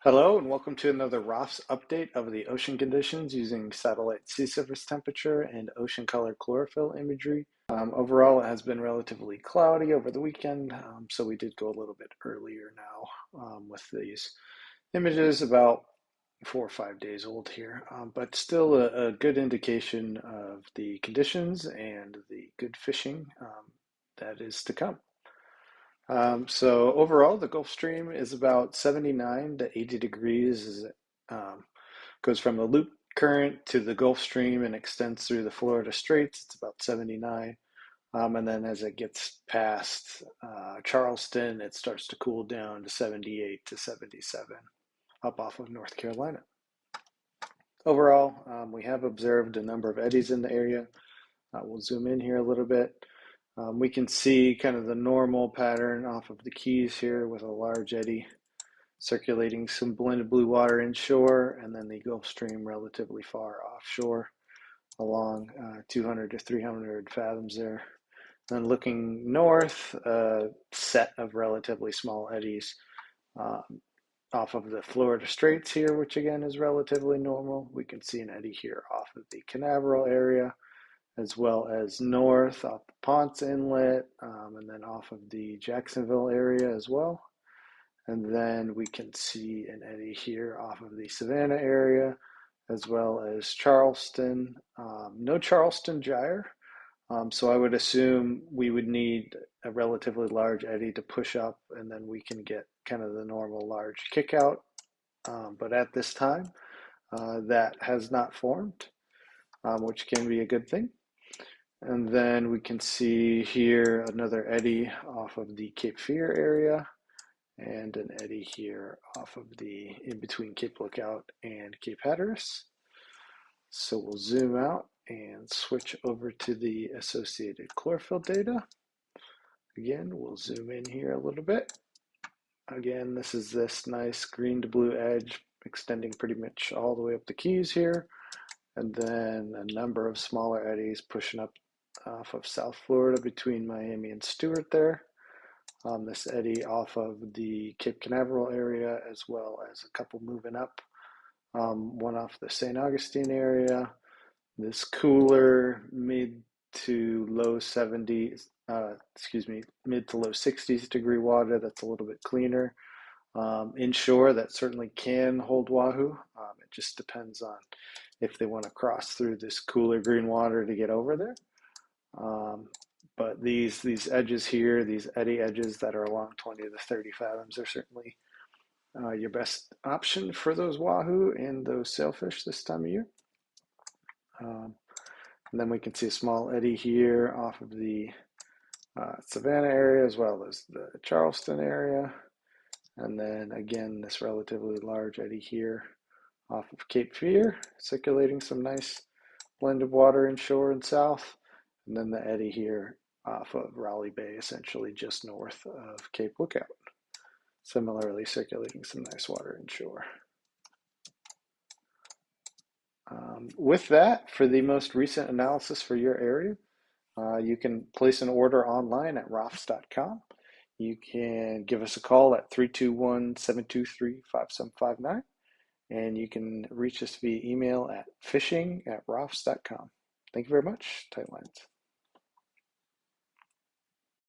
Hello and welcome to another ROFFS update of the ocean conditions using satellite sea surface temperature and ocean color chlorophyll imagery. Overall, it has been relatively cloudy over the weekend, so we did go a little bit earlier now with these images, about 4 or 5 days old here, but still a good indication of the conditions and the good fishing that is to come. So overall, the Gulf Stream is about 79 to 80 degrees as it goes from the loop current to the Gulf Stream and extends through the Florida Straits. It's about 79. And then as it gets past Charleston, it starts to cool down to 78 to 77 up off of North Carolina. Overall, we have observed a number of eddies in the area. We'll zoom in here a little bit. We can see kind of the normal pattern off of the Keys here with a large eddy circulating some blended blue water inshore, and then the Gulf Stream relatively far offshore along 200 to 300 fathoms there. Then looking north, a set of relatively small eddies off of the Florida Straits here, which again is relatively normal. We can see an eddy here off of the Canaveral area, as well as north off the Ponce Inlet, and then off of the Jacksonville area as well. And then we can see an eddy here off of the Savannah area, as well as Charleston. No Charleston gyre, so I would assume we would need a relatively large eddy to push up, and then we can get kind of the normal large kick out. But at this time, that has not formed, which can be a good thing. And then we can see here another eddy off of the Cape Fear area and an eddy here off of the in between Cape Lookout and Cape Hatteras. So we'll zoom out and switch over to the associated chlorophyll data. Again, we'll zoom in here a little bit. Again, this is this nice green to blue edge extending pretty much all the way up the Keys here. And then a number of smaller eddies pushing up off of South Florida between Miami and Stewart there. This eddy off of the Cape Canaveral area, as well as a couple moving up. One off the St. Augustine area. This cooler mid to low 70s, mid to low 60s degree water that's a little bit cleaner. Inshore, that certainly can hold wahoo. It just depends on if they want to cross through this cooler green water to get over there. But these edges here, these eddy edges that are along 20 to 30 fathoms are certainly your best option for those wahoo and those sailfish this time of year. And then we can see a small eddy here off of the Savannah area, as well as the Charleston area. And then again, this relatively large eddy here off of Cape Fear, circulating some nice blended water inshore and south. And then the eddy here off of Raleigh Bay, essentially just north of Cape Lookout. Similarly circulating some nice water inshore. With that, for the most recent analysis for your area, you can place an order online at roffs.com. You can give us a call at 321-723-5759, and you can reach us via email at fishing@roffs.com. Thank you very much. Tight lines.